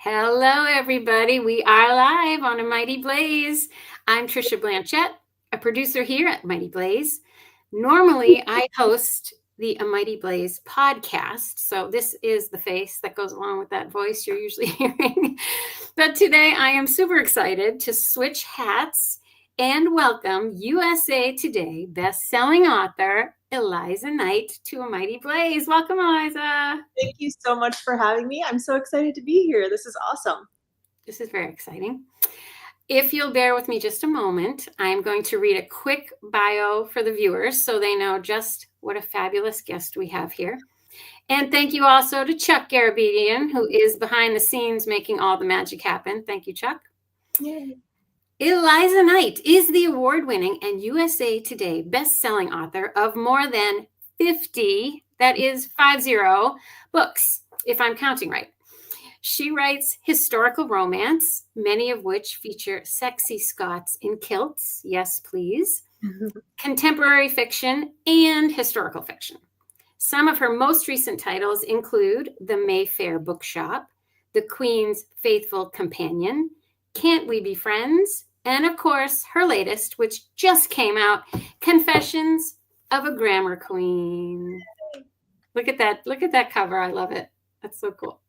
Hello, everybody. We are live on A Mighty Blaze. I'm Trisha Blanchet, a producer here at Mighty Blaze. Normally, I host the A Mighty Blaze podcast. So this is the face that goes along with that voice you're usually hearing. But today, I am super excited to switch hats and welcome USA Today bestselling author Eliza Knight to A Mighty Blaze. Welcome, Eliza. Thank you so much for having me. I'm so excited to be here. This is awesome. This is very exciting. If you'll bear with me just a moment, I'm going to read a quick bio for the viewers so they know just what a fabulous guest we have here. And thank you also to Chuck Garabedian, who is behind the scenes making all the magic happen. Thank you, Chuck. Yay. Eliza Knight is the award-winning and USA Today best-selling author of more than 50, that is 50, books, if I'm counting right. She writes historical romance, many of which feature sexy Scots in kilts, yes please, contemporary fiction, and historical fiction. Some of her most recent titles include The Mayfair Bookshop, The Queen's Faithful Companion, Can't We Be Friends? And of course, her latest, which just came out, Confessions of a Grammar Queen. Look at that. Look at that cover. I love it. That's so cool.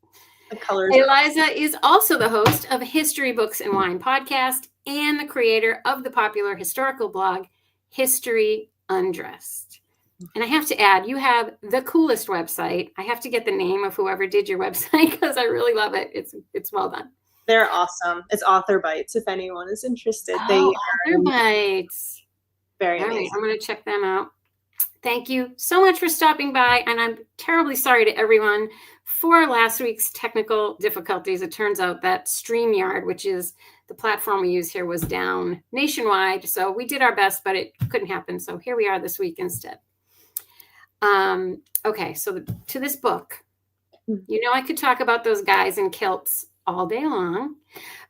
The colors. Eliza is also the host of History, Books, and Wine podcast and the creator of the popular historical blog, History Undressed. And I have to add, you have the coolest website. I have to get the name of whoever did your website because I really love it. It's well done. They're awesome. It's Author Bites, if anyone is interested. Oh, Author Bites. Very All amazing. right, I'm going to check them out. Thank you so much for stopping by. And I'm terribly sorry to everyone for last week's technical difficulties. It turns out that StreamYard, which is the platform we use here, was down nationwide. So we did our best, but it couldn't happen. So here we are this week instead. Okay, so to this book, I could talk about those guys in kilts all day long,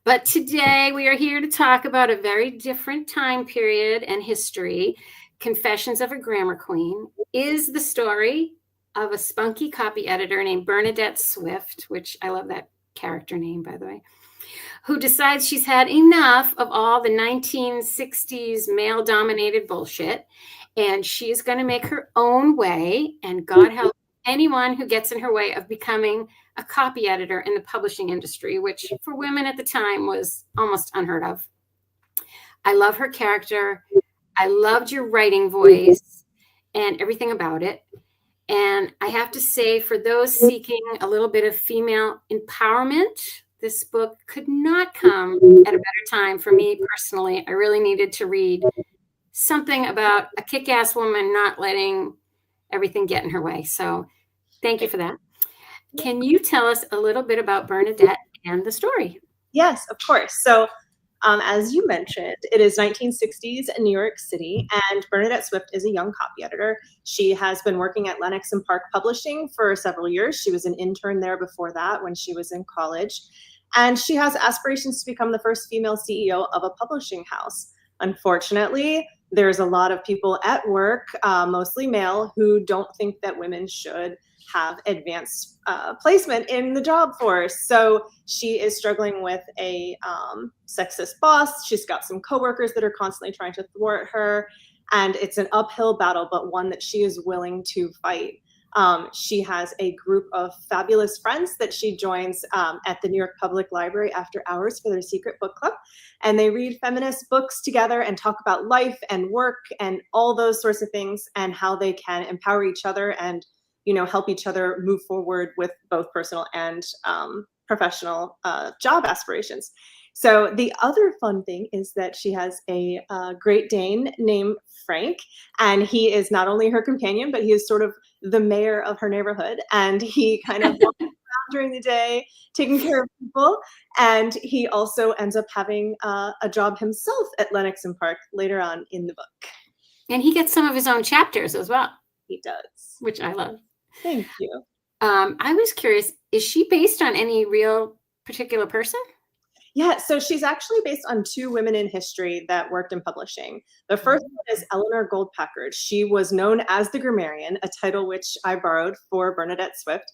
but today we are here to talk about a very different time period and history. Confessions of a Grammar Queen is the story of a spunky copy editor named Bernadette Swift, which I love that character name, by the way, who decides she's had enough of all the 1960s male-dominated bullshit, and she's going to make her own way, and God help anyone who gets in her way of becoming a copy editor in the publishing industry, which for women at the time was almost unheard of. I love her character. I loved your writing voice and everything about it. And I have to say, for those seeking a little bit of female empowerment, this book could not come at a better time for me personally. I really needed to read something about a kick-ass woman not letting everything get in her way. So thank you for that. Can you tell us a little bit about Bernadette and the story? Yes, of course. So as you mentioned, it is 1960s in New York City, and Bernadette Swift is a young copy editor. She has been working at Lenox and Park Publishing for several years. She was an intern there before that when she was in college. And she has aspirations to become the first female CEO of a publishing house. Unfortunately, there's a lot of people at work, mostly male, who don't think that women should have advanced placement in the job force. So she is struggling with a sexist boss. She's got some coworkers that are constantly trying to thwart her. And it's an uphill battle, but one that she is willing to fight. She has a group of fabulous friends that she joins at the New York Public Library after hours for their secret book club. And they read feminist books together and talk about life and work and all those sorts of things and how they can empower each other and help each other move forward with both personal and professional job aspirations. So the other fun thing is that she has a Great Dane named Frank, and he is not only her companion, but he is sort of the mayor of her neighborhood, and he kind of walks around during the day taking care of people, and he also ends up having a job himself at Lenox and Park later on in the book. And he gets some of his own chapters as well. He does. Which I love. Thank you. I was curious, is she based on any real particular person? Yeah, so she's actually based on two women in history that worked in publishing. The first one is Eleanor Goldpackard. She was known as the Grammarian, a title which I borrowed for Bernadette Swift.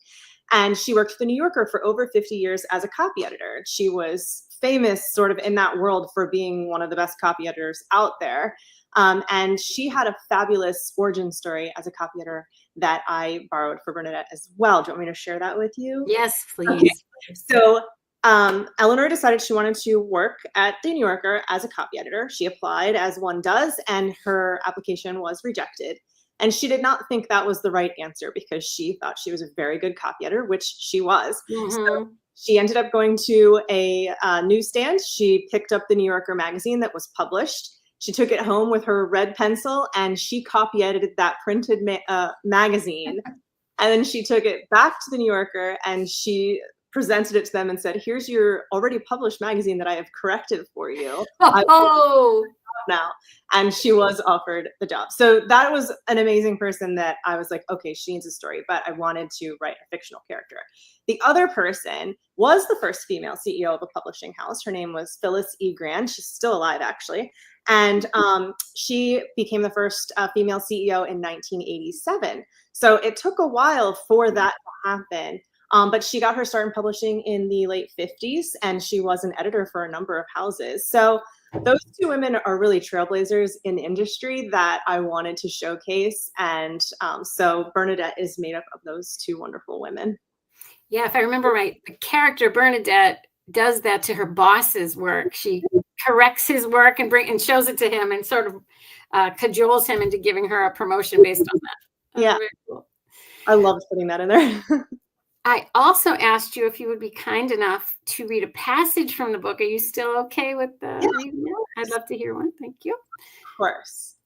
And she worked for the New Yorker for over 50 years as a copy editor. She was famous sort of in that world for being one of the best copy editors out there. And she had a fabulous origin story as a copy editor that I borrowed for Bernadette as well. Do you want me to share that with you? Yes, please. Okay. So Eleanor decided she wanted to work at the New Yorker as a copy editor. She applied as one does, and her application was rejected. And she did not think that was the right answer because she thought she was a very good copy editor, which she was. So she ended up going to a newsstand. She picked up the New Yorker magazine that was published. She took it home with her red pencil and she copy edited that printed magazine. And then she took it back to the New Yorker and she presented it to them and said, here's your already published magazine that I have corrected for you. Now. And she was offered the job. So that was an amazing person that I was like, okay, she needs a story, but I wanted to write a fictional character. The other person was the first female CEO of a publishing house. Her name was Phyllis E. Grand. She's still alive, actually. And she became the first female CEO in 1987. So it took a while for that to happen. But she got her start in publishing in the late 50s, and she was an editor for a number of houses. So those two women are really trailblazers in the industry that I wanted to showcase. And so Bernadette is made up of those two wonderful women. Yeah, if I remember right, the character Bernadette does that to her boss's work. She corrects his work and shows it to him and sort of cajoles him into giving her a promotion based on that. Yeah, cool. I loved putting that in there. I also asked you if you would be kind enough to read a passage from the book. Are you still okay with reading it? I'd love to hear one. Thank you. Of course.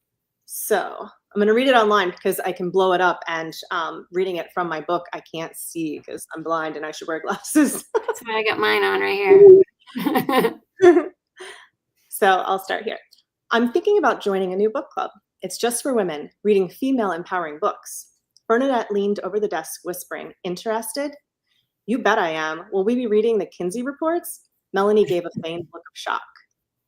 So I'm going to read it online because I can blow it up, and reading it from my book, I can't see because I'm blind and I should wear glasses. That's why I got mine on right here. So I'll start here. I'm thinking about joining a new book club. It's just for women, reading female empowering books. Bernadette leaned over the desk, whispering, interested? You bet I am. Will we be reading the Kinsey reports? Melanie gave a feigned look of shock.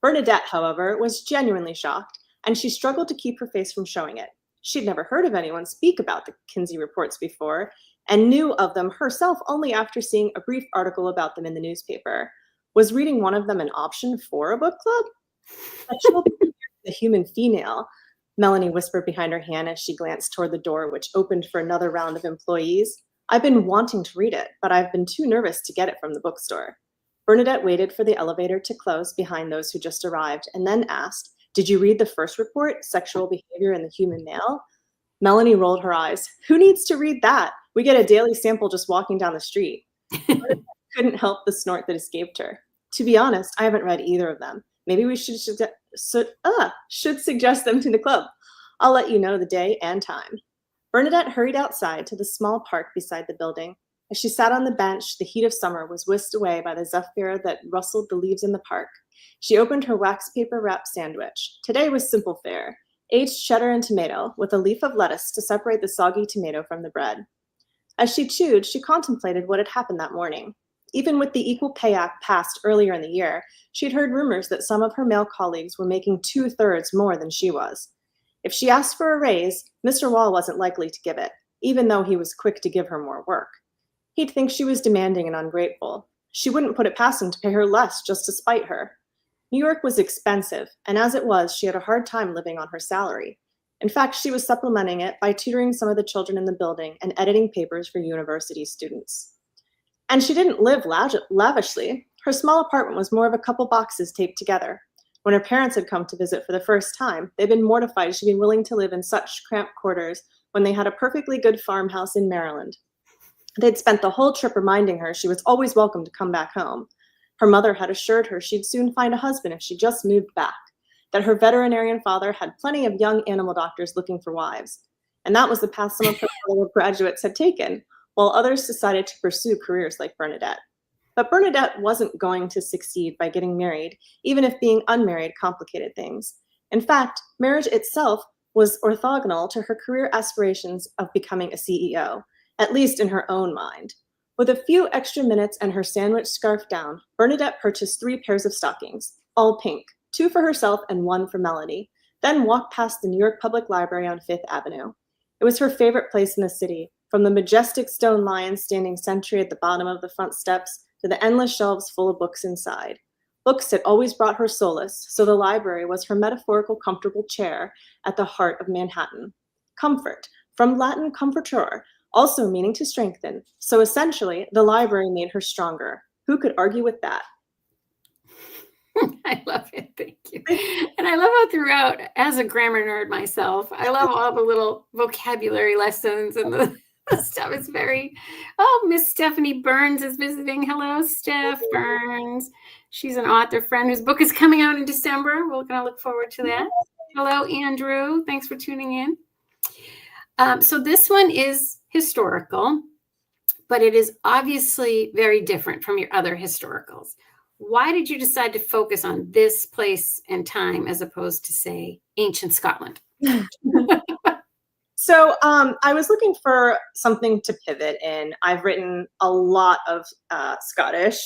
Bernadette, however, was genuinely shocked, and she struggled to keep her face from showing it. She'd never heard of anyone speak about the Kinsey reports before, and knew of them herself only after seeing a brief article about them in the newspaper. Was reading one of them an option for a book club? The human female, Melanie whispered behind her hand as she glanced toward the door, which opened for another round of employees. I've been wanting to read it, but I've been too nervous to get it from the bookstore. Bernadette waited for the elevator to close behind those who just arrived, and then asked, did you read the first report, Sexual Behavior in the Human Male? Melanie rolled her eyes. Who needs to read that? We get a daily sample just walking down the street. Bernadette couldn't help the snort that escaped her. To be honest, I haven't read either of them. Maybe we should suggest them to the club. I'll let you know the day and time. Bernadette hurried outside to the small park beside the building. As she sat on the bench, the heat of summer was whisked away by the zephyr that rustled the leaves in the park. She opened her wax paper wrapped sandwich. Today was simple fare: aged cheddar and tomato, with a leaf of lettuce to separate the soggy tomato from the bread. As she chewed, she contemplated what had happened that morning. Even with the Equal Pay Act passed earlier in the year, she'd heard rumors that some of her male colleagues were making 2/3 more than she was. If she asked for a raise, Mr. Wall wasn't likely to give it, even though he was quick to give her more work. He'd think she was demanding and ungrateful. She wouldn't put it past him to pay her less just to spite her. New York was expensive, and as it was, she had a hard time living on her salary. In fact, she was supplementing it by tutoring some of the children in the building and editing papers for university students. And she didn't live lavishly. Her small apartment was more of a couple boxes taped together. When her parents had come to visit for the first time, they'd been mortified she'd been willing to live in such cramped quarters when they had a perfectly good farmhouse in Maryland. They'd spent the whole trip reminding her she was always welcome to come back home. Her mother had assured her she'd soon find a husband if she just moved back, that her veterinarian father had plenty of young animal doctors looking for wives. And that was the path some of her fellow graduates had taken, while others decided to pursue careers like Bernadette. But Bernadette wasn't going to succeed by getting married, even if being unmarried complicated things. In fact, marriage itself was orthogonal to her career aspirations of becoming a CEO, at least in her own mind. With a few extra minutes and her sandwich scarf down, Bernadette purchased 3 pairs of stockings, all pink, 2 for herself and 1 for Melanie, then walked past the New York Public Library on 5th Avenue. It was her favorite place in the city, From the majestic stone lion standing sentry at the bottom of the front steps to the endless shelves full of books inside. Books had always brought her solace, so the library was her metaphorical comfortable chair at the heart of Manhattan. Comfort, from Latin comfortor, also meaning to strengthen. So essentially, the library made her stronger. Who could argue with that? I love it. Thank you. And I love how throughout, as a grammar nerd myself, I love all the little vocabulary lessons and the stuff. It's very, Miss Stephanie Burns is visiting. Hello, Steph Burns. She's an author friend whose book is coming out in December. We're going to look forward to that. Hello, Andrew. Thanks for tuning in. So this one is historical, but it is obviously very different from your other historicals. Why did you decide to focus on this place and time as opposed to, say, ancient Scotland? So I was looking for something to pivot in. I've written a lot of Scottish,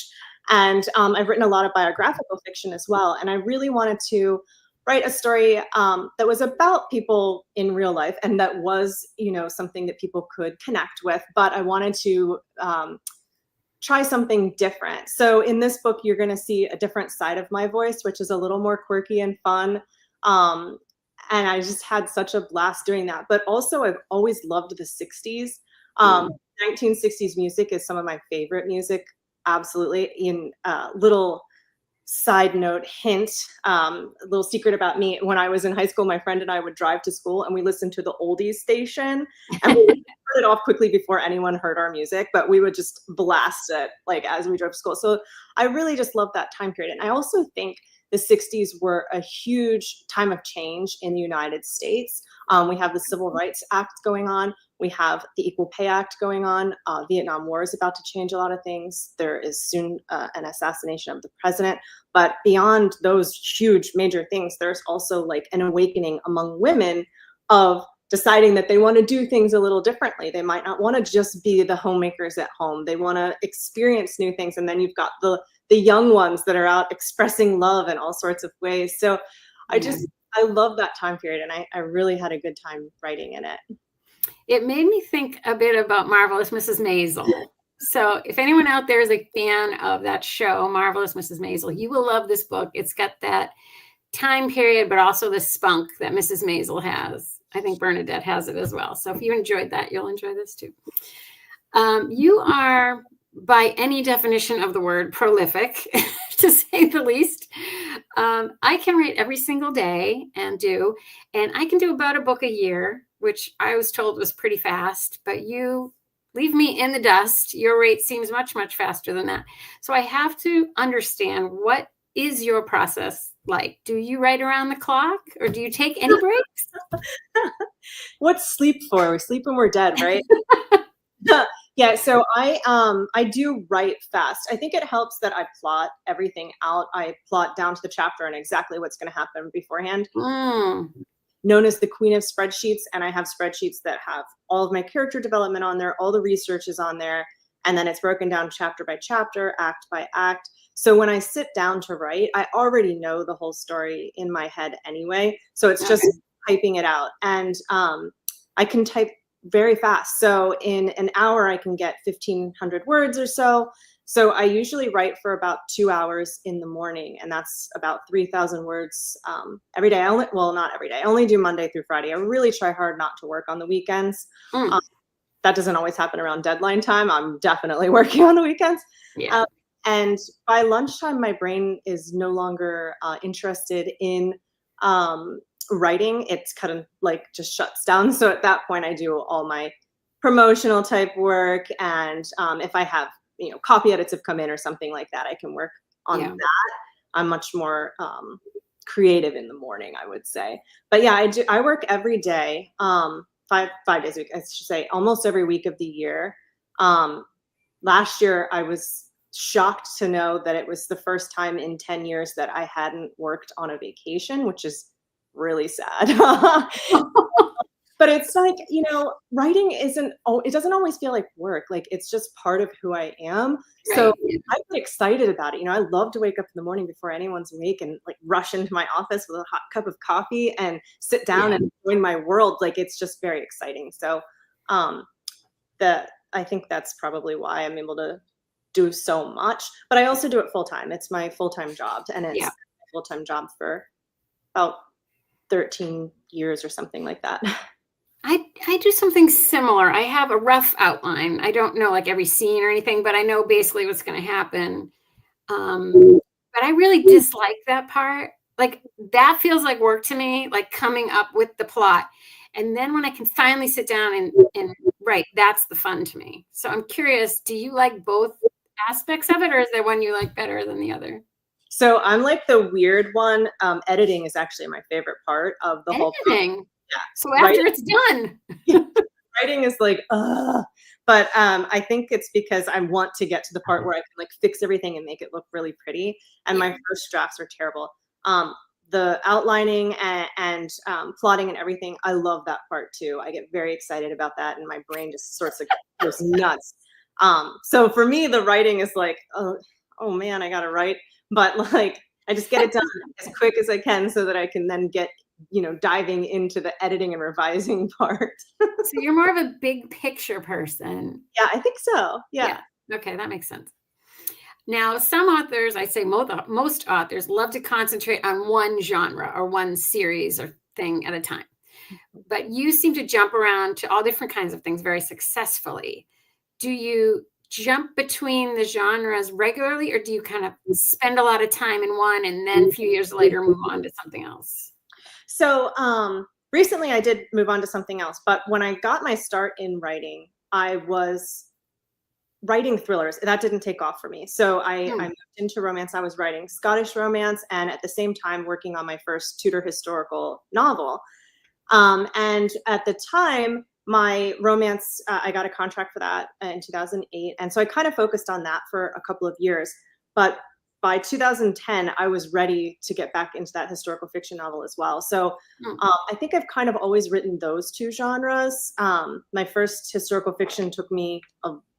and I've written a lot of biographical fiction as well. And I really wanted to write a story that was about people in real life, and that was, something that people could connect with. But I wanted to try something different. So in this book, you're going to see a different side of my voice, which is a little more quirky and fun. And I just had such a blast doing that. But also, I've always loved the 60s. 1960s music is some of my favorite music. Absolutely. In little side note hint, a little secret about me. When I was in high school, my friend and I would drive to school and we listened to the oldies station, and we would turn it off quickly before anyone heard our music, but we would just blast it as we drove to school. So I really just love that time period. And I also think the 60s were a huge time of change in the United States. We have the Civil Rights Act going on. We have the Equal Pay Act going on. Vietnam War is about to change a lot of things. There is soon an assassination of the president. But beyond those huge major things, there's also an awakening among women of deciding that they want to do things a little differently. They might not want to just be the homemakers at home. They want to experience new things. And then you've got the young ones that are out expressing love in all sorts of ways. So I love that time period, and I really had a good time writing in it. It made me think a bit about Marvelous Mrs. Maisel. So if anyone out there is a fan of that show, Marvelous Mrs. Maisel, you will love this book. It's got that time period, but also the spunk that Mrs. Maisel has. I think Bernadette has it as well. So if you enjoyed that, you'll enjoy this too. You are, by any definition of the word, prolific, to say the least. I can write every single day and I can do about a book a year, which I was told was pretty fast, but you leave me in the dust. Your rate seems much, much faster than that. So I have to understand, what is your process like? Do you write around the clock, or do you take any breaks? What's sleep for? We sleep when we're dead, right? Yeah, so I do write fast. I think it helps that I plot everything out. I plot down to the chapter and exactly what's going to happen beforehand. Known as the queen of spreadsheets, and I have spreadsheets that have all of my character development on there, all the research is on there, and then it's broken down chapter by chapter, act by act. So when I sit down to write, I already know the whole story in my head anyway. So it's just typing it out, and I can type very fast. So in an hour, I can get 1,500 words or so. So I usually write for about 2 hours in the morning, and that's about 3,000 words every day. Not every day. I only do Monday through Friday. I really try hard not to work on the weekends. That doesn't always happen around deadline time. I'm definitely working on the weekends. Yeah. And by lunchtime, my brain is no longer interested in writing. It's kind of just shuts down. So at that point, I do all my promotional type work, and if I have copy edits have come in or something like that, I can work on that. I'm much more creative in the morning, I would say. But yeah, I work every day, 5 days a week, I should say, almost every week of the year. Last year, I was shocked to know that it was the first time in 10 years that I hadn't worked on a vacation, which is really sad. But it's writing it doesn't always feel like work. It's just part of who I am. Right. So I get excited about it. I love to wake up in the morning before anyone's awake and rush into my office with a hot cup of coffee and sit down and join my world. It's just very exciting. So I think that's probably why I'm able to do so much. But I also do it full time. It's my full-time job, and it's Yeah. a full-time job for about 13 years or something like that. I do something similar. I have a rough outline. I don't know like every scene or anything, but I know basically what's going to happen. But I really dislike that part. Like that feels like work to me, like coming up with the plot. And then when I can finally sit down and write, that's the fun to me. So I'm curious, do you like both aspects of it, or is there one you like better than the other? So I'm like the weird one. Editing is actually my favorite part of the whole process. Editing. Yeah. So after it's done. Writing is like, but I think it's because I want to get to the part where I can like fix everything and make it look really pretty. And my first drafts are terrible. The outlining and plotting and everything, I love that part too. I get very excited about that, and my brain just sorts of goes nuts. So for me, the writing is like, oh man, I gotta write, but like I just get it done as quick as I can so that I can then get diving into the editing and revising part. So you're more of a big picture person. Yeah, I think so. Yeah. Okay, that makes sense. Now, some authors, I say most authors, love to concentrate on one genre or one series or thing at a time. But you seem to jump around to all different kinds of things very successfully. Do you jump between the genres regularly, or do you kind of spend a lot of time in one and then a few years later move on to something else? So recently I did move on to something else, but when I got my start in writing, I was writing thrillers. That didn't take off for me. So I moved into romance. I was writing Scottish romance and at the same time working on my first Tudor historical novel. And at the time, my romance, I got a contract for that in 2008. And so I kind of focused on that for a couple of years. But by 2010, I was ready to get back into that historical fiction novel as well. So I think I've kind of always written those two genres. My first historical fiction took me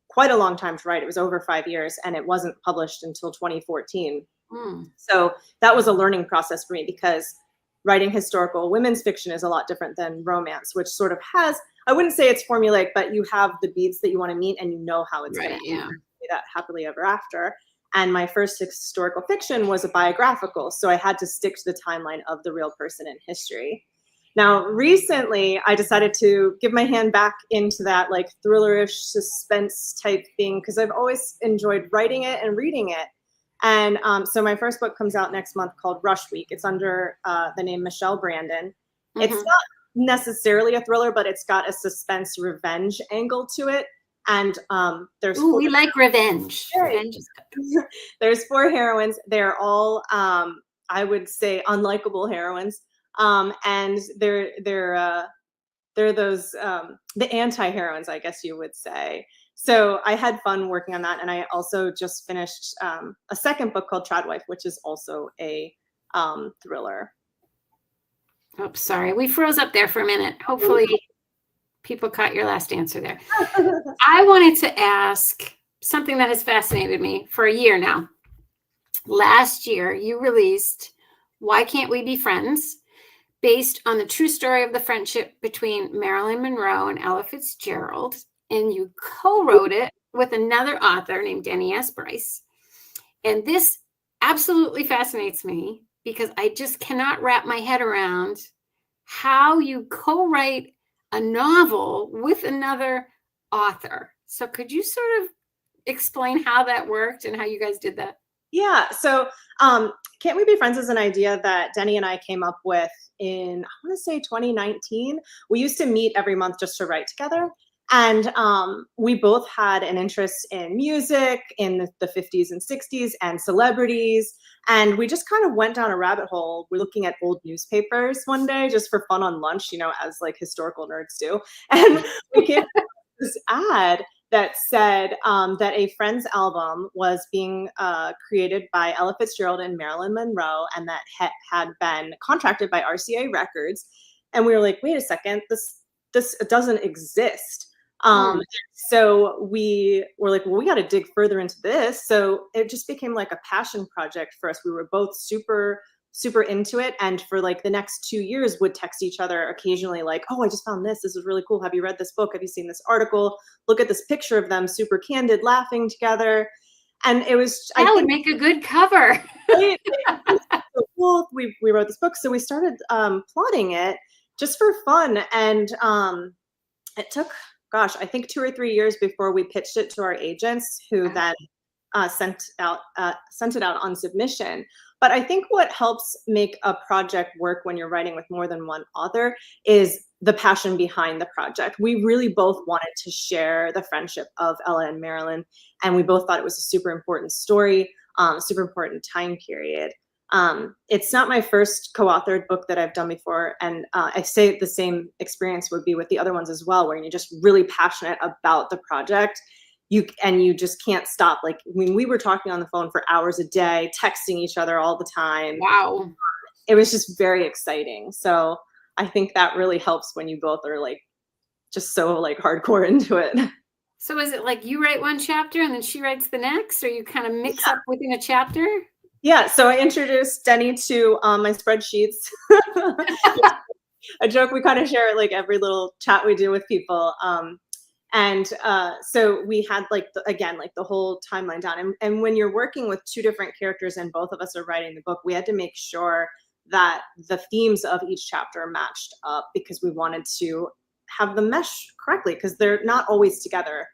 quite a long time to write. It was over 5 years, and it wasn't published until 2014. So that was a learning process for me, because writing historical women's fiction is a lot different than romance, which sort of has, I wouldn't say it's formulaic, but you have the beats that you want to meet and you know how it's going to end. That happily ever after. And my first historical fiction was a biographical, so I had to stick to the timeline of the real person in history. Now, recently, I decided to give my hand back into that like thrillerish suspense type thing, because I've always enjoyed writing it and reading it. And so my first book comes out next month called Rush Week. It's under the name Michelle Brandon. It's not necessarily a thriller, but it's got a suspense revenge angle to it. And we like revenge. Revenge is good. There's 4 heroines. They're all, I would say, unlikable heroines. And they're those the anti-heroines, I guess you would say. So I had fun working on that, and I also just finished a second book called Tradwife, which is also a thriller. Oh, sorry, we froze up there for a minute. Hopefully, people caught your last answer there. I wanted to ask something that has fascinated me for a year now. Last year, you released Why Can't We Be Friends, based on the true story of the friendship between Marilyn Monroe and Ella Fitzgerald. And you co-wrote it with another author named Denny S. Bryce. And this absolutely fascinates me, because I just cannot wrap my head around how you co-write a novel with another author. So could you sort of explain how that worked and how you guys did that? Yeah. So Can't We Be Friends is an idea that Denny and I came up with in, I want to say 2019. We used to meet every month just to write together. And we both had an interest in music in the 50s and 60s and celebrities. And we just kind of went down a rabbit hole. We're looking at old newspapers one day just for fun on lunch, as like historical nerds do. And we came up with this ad that said that a Friends album was being created by Ella Fitzgerald and Marilyn Monroe, and that had been contracted by RCA Records. And we were like, wait a second, this doesn't exist. So we were like, well, we got to dig further into this. So it just became like a passion project for us. We were both super super into it, and for like the next 2 years would text each other occasionally like, oh, I just found this is really cool, have you read this book, have you seen this article, look at this picture of them super candid laughing together. And it was, that would make a good cover. Right? So cool. We wrote this book, so we started plotting it just for fun, and it took, gosh, I think 2 or 3 years before we pitched it to our agents, who then sent it out on submission. But I think what helps make a project work when you're writing with more than one author is the passion behind the project. We really both wanted to share the friendship of Ella and Marilyn, and we both thought it was a super important story, super important time period. It's not my first co-authored book that I've done before, and I say the same experience would be with the other ones as well, where you're just really passionate about the project. You just can't stop. Like when we were talking on the phone for hours a day, texting each other all the time. Wow. It was just very exciting. So I think that really helps when you both are like just so like hardcore into it. So is it like you write one chapter and then she writes the next, or you kind of mix up within a chapter? Yeah, so I introduced Denny to my spreadsheets. A joke we kind of share at like every little chat we do with people. So we had like, the whole timeline down. And when you're working with two different characters and both of us are writing the book, we had to make sure that the themes of each chapter matched up, because we wanted to have them mesh correctly, because they're not always together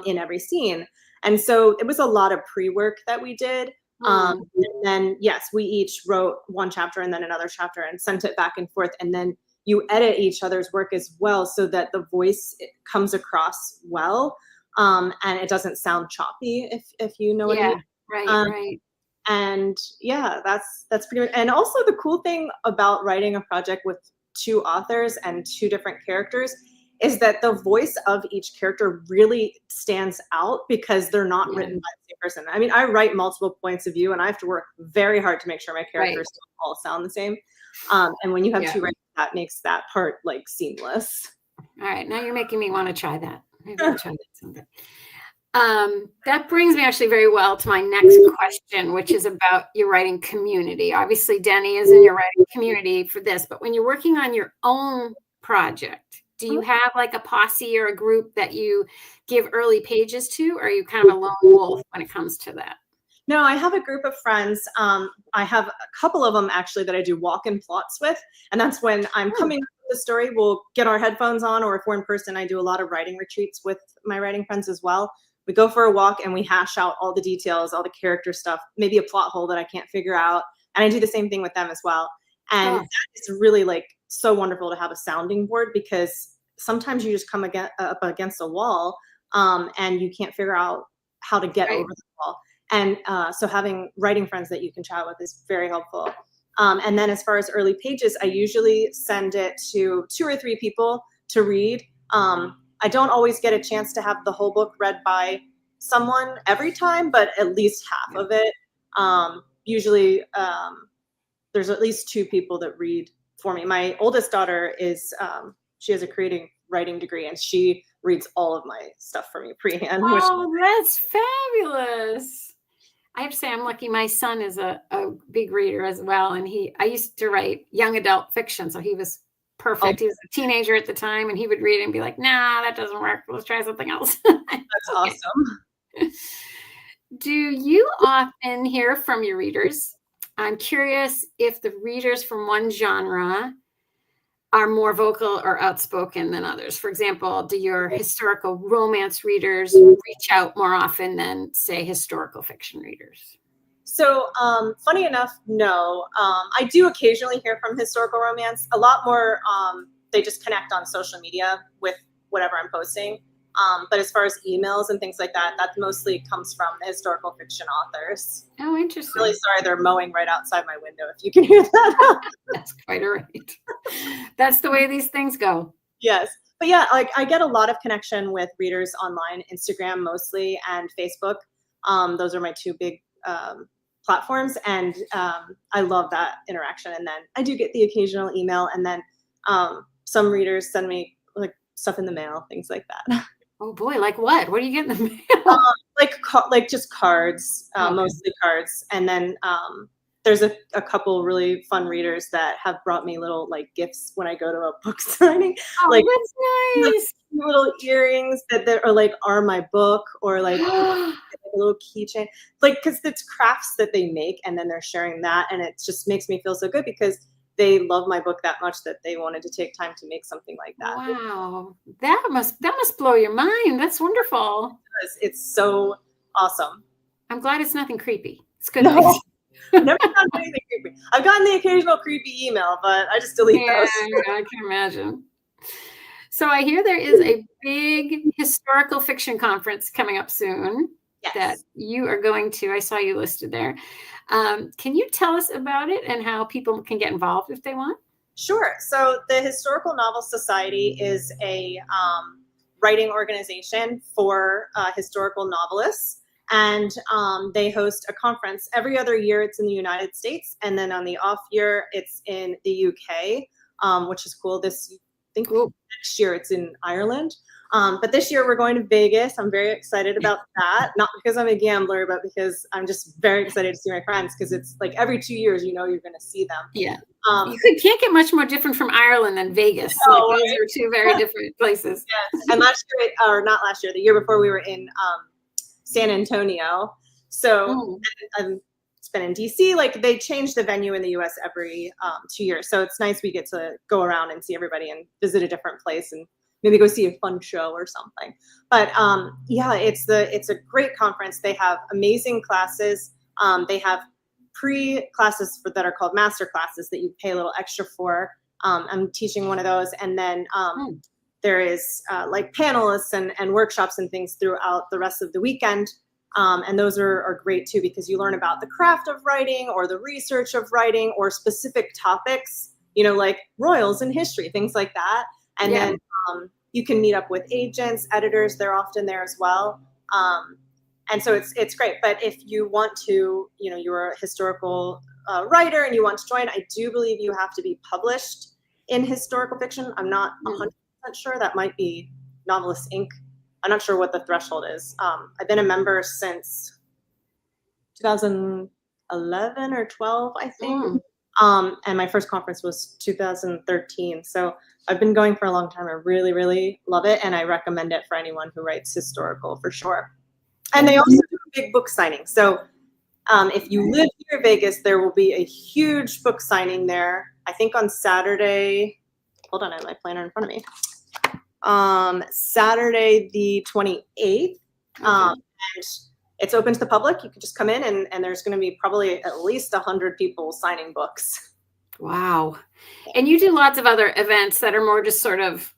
in every scene. And so it was a lot of pre-work that we did. And then, yes, we each wrote one chapter and then another chapter and sent it back and forth. And then you edit each other's work as well, so that the voice comes across well, and it doesn't sound choppy, if you know what I mean. Right. And yeah, that's pretty much. And also the cool thing about writing a project with two authors and two different characters is that the voice of each character really stands out, because they're not written by the same person. I mean, I write multiple points of view, and I have to work very hard to make sure my characters all sound the same. And when you have two writers, that makes that part like seamless. All right, now you're making me want to try that. Maybe I'll try that someday. That brings me actually very well to my next question, which is about your writing community. Obviously, Denny is in your writing community for this, but when you're working on your own project, do you have like a posse or a group that you give early pages to, or are you kind of a lone wolf when it comes to that? No, I have a group of friends. I have a couple of them actually that I do walk-in plots with, and that's when I'm coming up with the story. We'll get our headphones on, or if we're in person, I do a lot of writing retreats with my writing friends as well. We go for a walk and we hash out all the details, all the character stuff, maybe a plot hole that I can't figure out, and I do the same thing with them as well. And that is really like so wonderful to have a sounding board, because sometimes you just come up against a wall, and you can't figure out how to get over the wall. And so having writing friends that you can chat with is very helpful. And then as far as early pages, I usually send it to 2 or 3 people to read. I don't always get a chance to have the whole book read by someone every time, but at least half of it. Usually there's at least 2 people that read for me. My oldest daughter she has a creative writing degree, and she reads all of my stuff for me pre-hand. Oh, that's fabulous. I have to say, I'm lucky. My son is a big reader as well. And I used to write young adult fiction, so he was perfect. He was a teenager at the time, and he would read it and be like, nah, that doesn't work. Let's try something else. That's awesome. Do you often hear from your readers? I'm curious if the readers from one genre are more vocal or outspoken than others. For example, do your historical romance readers reach out more often than, say, historical fiction readers? So funny enough, no. I do occasionally hear from historical romance. A lot more, they just connect on social media with whatever I'm posting. But as far as emails and things like that, that mostly comes from the historical fiction authors. Oh, interesting. I'm really sorry, they're mowing right outside my window, if you can hear that. That's quite all right. That's the way these things go. Yes. But yeah, like I get a lot of connection with readers online, Instagram mostly, and Facebook. Those are my 2 big platforms. And I love that interaction. And then I do get the occasional email. And then some readers send me like stuff in the mail, things like that. Oh boy, like what? What do you get in the mail? Like just cards, mostly cards. And then there's a couple really fun readers that have brought me little like gifts when I go to a book signing. Oh, Like, that's nice. like little earrings that are like are my book, or like a little keychain, like, because it's crafts that they make and then they're sharing that, and it just makes me feel so good because they love my book that much that they wanted to take time to make something like that. Wow, that must blow your mind. That's wonderful. It's so awesome. I'm glad it's nothing creepy. It's good. No. I've never gotten anything creepy. I've gotten the occasional creepy email, but I just delete those. I can imagine. So I hear there is a big historical fiction conference coming up soon. Yes. That you are going to. I saw you listed there. Can you tell us about it and how people can get involved if they want? Sure. So the Historical Novel Society is a writing organization for historical novelists. And they host a conference every other year. It's in the United States. And then on the off year, it's in the UK, which is cool. Next year it's in Ireland. But this year we're going to Vegas. I'm very excited about that. Not because I'm a gambler, but because I'm just very excited to see my friends, because it's like every 2 years, you're going to see them. Yeah. You can't get much more different from Ireland than Vegas. Those are two very different places. Yes. And last year, or not last year, the year before, we were in San Antonio. So it's been in DC. Like, they change the venue in the US every 2 years. So it's nice we get to go around and see everybody and visit a different place and maybe go see a fun show or something. But it's a great conference. They have amazing classes. They have pre-classes that are called master classes that you pay a little extra for. I'm teaching one of those. And then there is like panelists and workshops and things throughout the rest of the weekend. And those are great too, because you learn about the craft of writing or the research of writing or specific topics, like royals in history, things like that. And then you can meet up with agents, editors, they're often there as well. And so it's great. But if you want to, you're a historical writer and you want to join, I do believe you have to be published in historical fiction. I'm not 100% sure. That might be Novelist Inc. I'm not sure what the threshold is. I've been a member since 2011 or 12, I think. And my first conference was 2013. So I've been going for a long time. I really, really love it. And I recommend it for anyone who writes historical, for sure. And they also do a big book signing. So if you live near Vegas, there will be a huge book signing there. I think on Saturday, hold on, I have my planner in front of me. Saturday the 28th. And it's open to the public. You can just come in and there's going to be probably at least 100 people signing books. Wow. And you do lots of other events that are more just sort of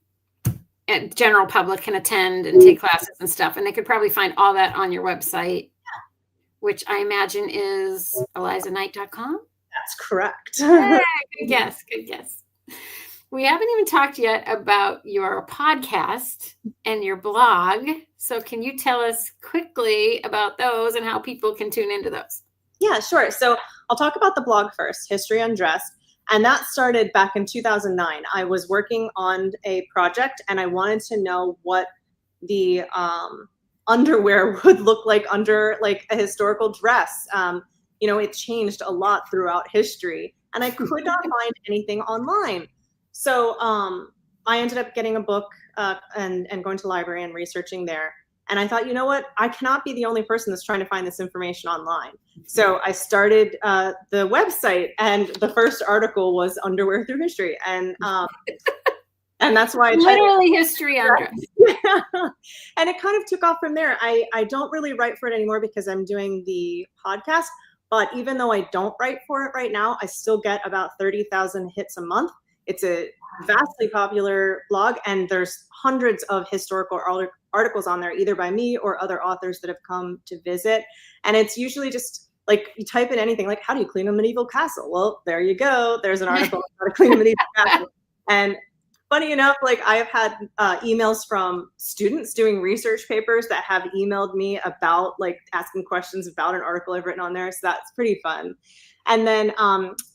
general public can attend and take classes and stuff. And they could probably find all that on your website, which I imagine is elizaknight.com. That's correct. Hey, good guess. Good guess. We haven't even talked yet about your podcast and your blog. So can you tell us quickly about those and how people can tune into those? Yeah, sure. So I'll talk about the blog first, History Undressed. And that started back in 2009. I was working on a project and I wanted to know what the underwear would look like under like a historical dress. It changed a lot throughout history and I could not find anything online. So I ended up getting a book and going to the library and researching there. And I thought, you know what? I cannot be the only person that's trying to find this information online. So I started the website, and the first article was Underwear Through History. And that's why I literally history undressed. Yeah. And it kind of took off from there. I don't really write for it anymore because I'm doing the podcast. But even though I don't write for it right now, I still get about 30,000 hits a month. It's a vastly popular blog, and there's hundreds of historical articles on there, either by me or other authors that have come to visit. And it's usually just like you type in anything like, how do you clean a medieval castle? Well, there you go. There's an article on how to clean a medieval castle. And funny enough, like I have had emails from students doing research papers that have emailed me about like asking questions about an article I've written on there. So that's pretty fun. And then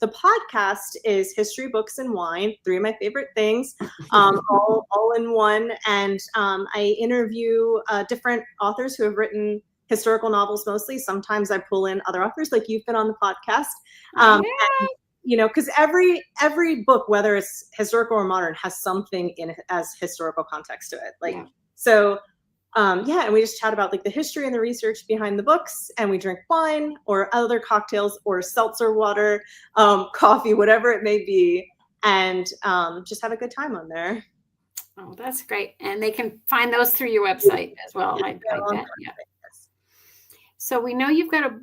the podcast is History, Books, and Wine, 3 of my favorite things, all in one. And I interview different authors who have written historical novels mostly. Sometimes I pull in other authors, like you've been on the podcast. Yeah. And, you know, because every book, whether it's historical or modern, has something in it as historical context to it. Like, so yeah, and we just chat about like the history and the research behind the books, and we drink wine or other cocktails or seltzer water, coffee, whatever it may be, and just have a good time on there. Oh, that's great. And they can find those through your website as well. I bet. Yeah. So we know you've got a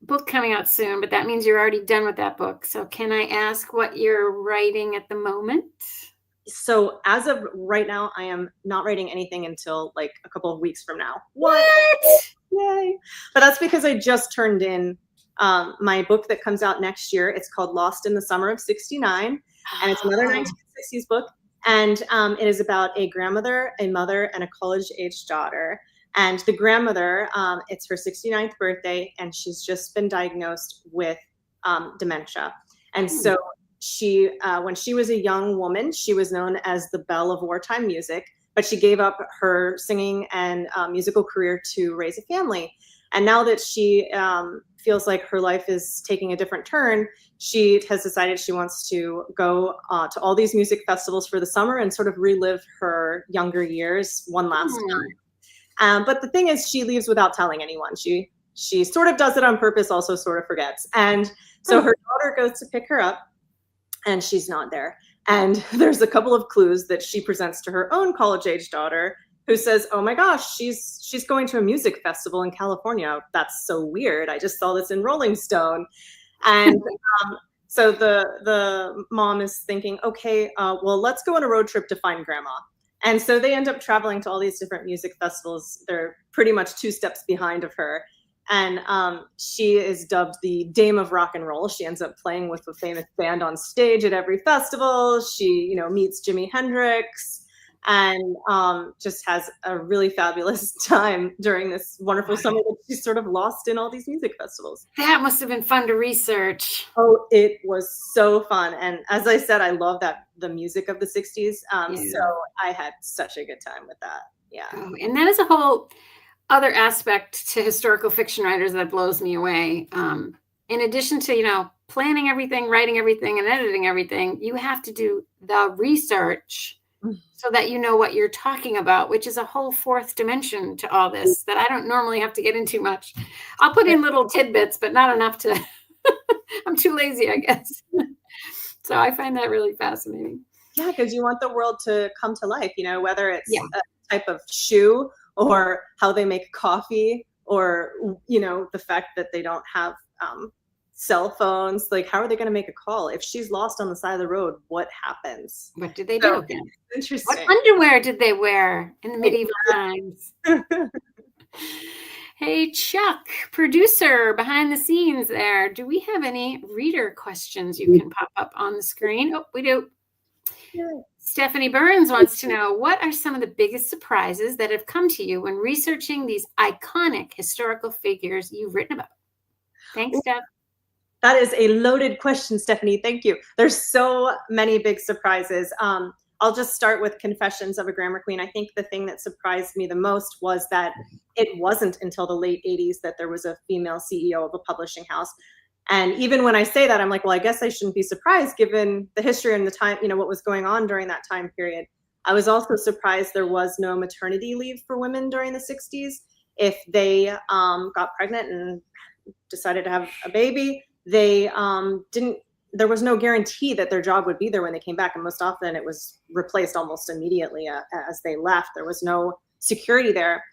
book coming out soon, but that means you're already done with that book. So can I ask what you're writing at the moment? So as of right now, I am not writing anything until like a couple of weeks from now. What? Yay! But that's because I just turned in my book that comes out next year. It's called Lost in the Summer of '69, and it's another 1960s book. And it is about a grandmother, a mother, and a college-age daughter. And the grandmother, it's her 69th birthday, and she's just been diagnosed with dementia. And so she, when she was a young woman, she was known as the belle of wartime music, but she gave up her singing and musical career to raise a family. And now that she feels like her life is taking a different turn, she has decided she wants to go to all these music festivals for the summer and sort of relive her younger years one last time. But the thing is, she leaves without telling anyone. She sort of does it on purpose, also sort of forgets. And so her daughter goes to pick her up, and she's not there. And there's a couple of clues that she presents to her own college-age daughter, who says, oh my gosh, she's going to a music festival in California. That's so weird. I just saw this in Rolling Stone. And so the mom is thinking, okay, well, let's go on a road trip to find grandma. And so they end up traveling to all these different music festivals. They're pretty much 2 steps behind of her. And she is dubbed the Dame of Rock and Roll. She ends up playing with a famous band on stage at every festival. She, you know, meets Jimi Hendrix, and just has a really fabulous time during this wonderful summer that she's sort of lost in all these music festivals. That must have been fun to research. Oh, it was so fun. And as I said, I love the music of the 60s. So I had such a good time with that. Yeah. Oh, and that is a whole other aspect to historical fiction writers that blows me away. In addition to, you know, planning everything, writing everything, and editing everything, you have to do the research so that you know what you're talking about, which is a whole 4th dimension to all this that I don't normally have to get into much. I'll put in little tidbits, but not enough to, I'm too lazy, I guess. So I find that really fascinating. Yeah, because you want the world to come to life, you know, whether it's a type of shoe or how they make coffee, or, you know, the fact that they don't have cell phones. Like, how are they going to make a call? If she's lost on the side of the road, what happens? What did they do? Interesting. What underwear did they wear in the medieval times? Hey, Chuck, producer behind the scenes there. Do we have any reader questions you can pop up on the screen? Oh, we do. Yeah. Stephanie Burns wants to know, what are some of the biggest surprises that have come to you when researching these iconic historical figures you've written about? Thanks, Steph. That is a loaded question, Stephanie. Thank you. There's so many big surprises. I'll just start with Confessions of a Grammar Queen. I think the thing that surprised me the most was that it wasn't until the late 80s that there was a female CEO of a publishing house. And even when I say that, I'm like, well, I guess I shouldn't be surprised given the history and the time, you know, what was going on during that time period. I was also surprised there was no maternity leave for women during the 60s. If they got pregnant and decided to have a baby, they there was no guarantee that their job would be there when they came back. And most often it was replaced almost immediately as they left. There was no security there.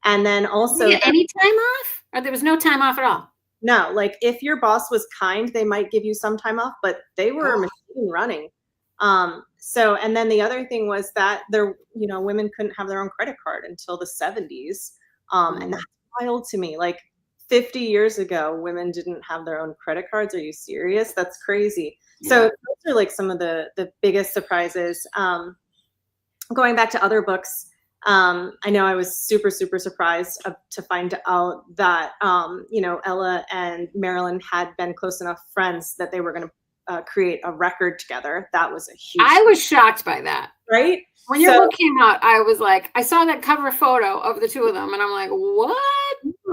And then also— any time off? Or there was no time off at all? No, like if your boss was kind, they might give you some time off, but they were machine running. So, and then the other thing was that women couldn't have their own credit card until the 70s. And that's wild to me. Like 50 years ago, women didn't have their own credit cards. Are you serious? That's crazy. Yeah. So those are like some of the biggest surprises. Going back to other books, I know I was super, super surprised to find out that, Ella and Marilyn had been close enough friends that they were going to create a record together. That was a huge— I was shocked by that. Right? When your book came out, I was like, I saw that cover photo of the two of them and I'm like, what?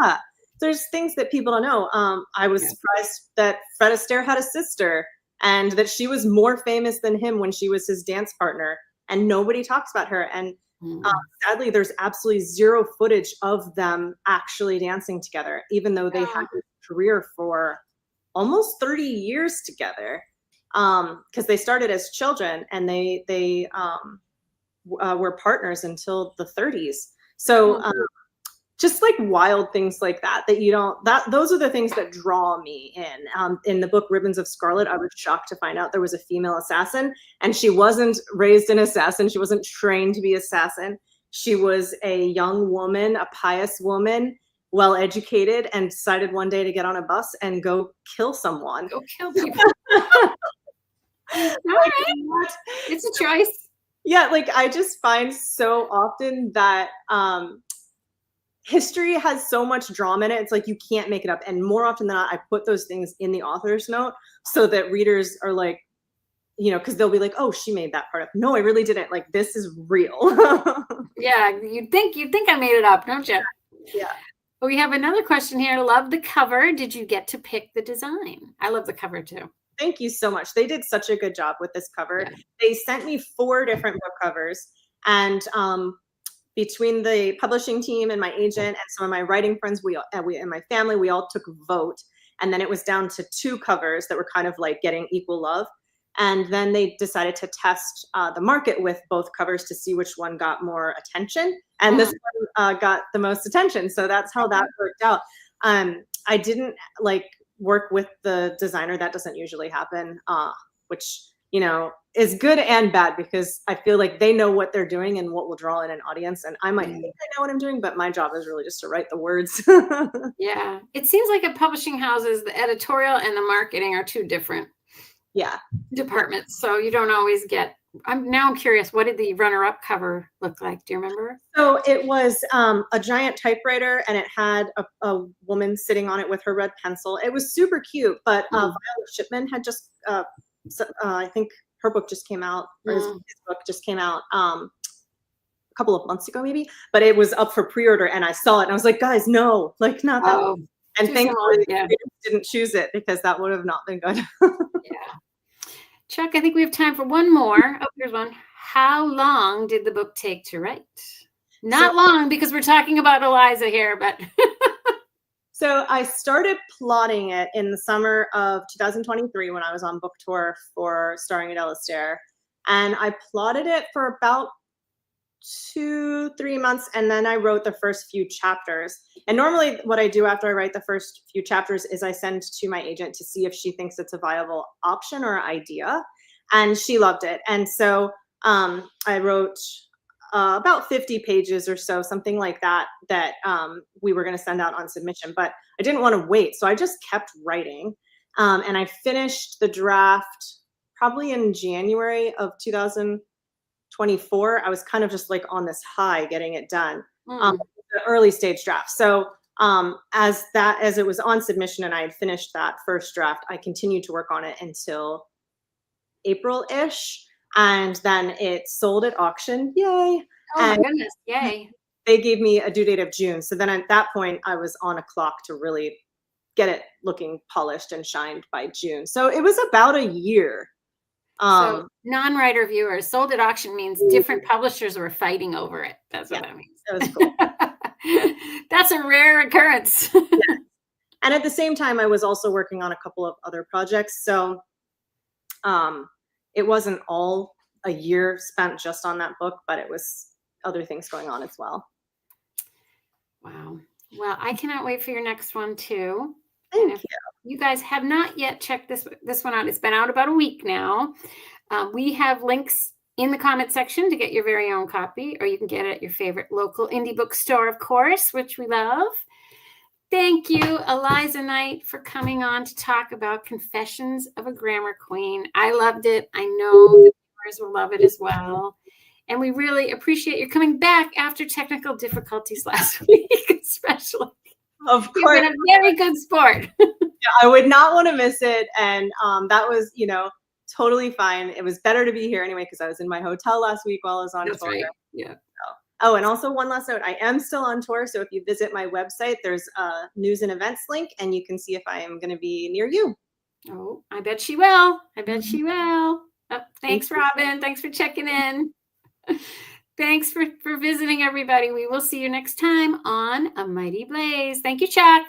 Yeah. There's things that people don't know. I was surprised that Fred Astaire had a sister and that she was more famous than him when she was his dance partner, and nobody talks about her. And sadly, there's absolutely zero footage of them actually dancing together, even though they had a career for almost 30 years together. Because they started as children, and they were partners until the 30s. So just like wild things like that you don't, those are the things that draw me in the book Ribbons of Scarlet. I was shocked to find out there was a female assassin, and she wasn't raised an assassin. She wasn't trained to be assassin. She was a young woman, a pious woman, well educated, and decided one day to get on a bus and go kill someone. Go kill people. All right. It's a choice. Yeah, like I just find so often that history has so much drama in it. It's like you can't make it up. And more often than not, I put those things in the author's note so that readers are like, you know, because they'll be like, oh, she made that part up. No, I really didn't. Like, this is real. Yeah, you'd think I made it up, don't you? Yeah. We have another question here. Love the cover. Did you get to pick the design? I love the cover too. Thank you so much. They did such a good job with this cover. Yeah. They sent me 4 different book covers, and between the publishing team and my agent and some of my writing friends, we and my family, we all took a vote, and then it was down to 2 covers that were kind of like getting equal love. And then they decided to test the market with both covers to see which one got more attention. And this one got the most attention. So that's how that worked out. I didn't work with the designer. That doesn't usually happen, which, you know, is good and bad, because I feel like they know what they're doing and what will draw in an audience. And I might think I know what I'm doing, but my job is really just to write the words. Yeah. It seems like at publishing houses, the editorial and the marketing are 2 different departments. So you don't always get, I'm curious, what did the runner-up cover look like? Do you remember? So it was a giant typewriter, and it had a woman sitting on it with her red pencil. It was super cute, but Violet Shipman had just, I think her book just came out, or his book just came out a couple of months ago maybe, but it was up for pre-order, and I saw it and I was like, guys, no, like not that one. And thankfully they didn't choose it, because that would have not been good. Chuck, I think we have time for one more. Oh, here's one. How long did the book take to write? Not long, because we're talking about Eliza here, but. So I started plotting it in the summer of 2023 when I was on book tour for Starring Adele Astaire. And I plotted it for about 2-3 months, and then I wrote the first few chapters. And normally what I do after I write the first few chapters is I send to my agent to see if she thinks it's a viable option or idea, and she loved it. And so I wrote about 50 pages or so, something like that, that we were going to send out on submission, but I didn't want to wait, so I just kept writing, and I finished the draft probably in January of 2024. I was kind of just like on this high getting it done, the early stage draft. So as it was on submission and I had finished that first draft, I continued to work on it until April-ish, and then it sold at auction. Yay! Oh my goodness! Yay! They gave me a due date of June, so then at that point I was on a clock to really get it looking polished and shined by June. So it was about a year. So non-writer viewers, sold at auction means different publishers were fighting over it. That's what that means. That was cool. That's a rare occurrence. Yeah. And at the same time, I was also working on a couple of other projects. So it wasn't all a year spent just on that book, but it was other things going on as well. Wow. Well, I cannot wait for your next one too. Thank you. You guys have not yet checked this one out. It's been out about a week now. We have links in the comment section to get your very own copy, or you can get it at your favorite local indie bookstore, of course, which we love. Thank you, Eliza Knight, for coming on to talk about Confessions of a Grammar Queen. I loved it. I know the viewers will love it as well. And we really appreciate you coming back after technical difficulties last week, especially. Of course. You've been a very good sport. Yeah, I would not want to miss it. And that was, totally fine. It was better to be here anyway, because I was in my hotel last week while I was on tour. Right. Yeah. So Oh, and also one last note, I am still on tour. So if you visit my website, there's a news and events link, and you can see if I am going to be near you. Oh, I bet she will. I bet she will. Oh, thanks, Robin. Thanks for checking in. Thanks for visiting, everybody. We will see you next time on A Mighty Blaze. Thank you, Chuck.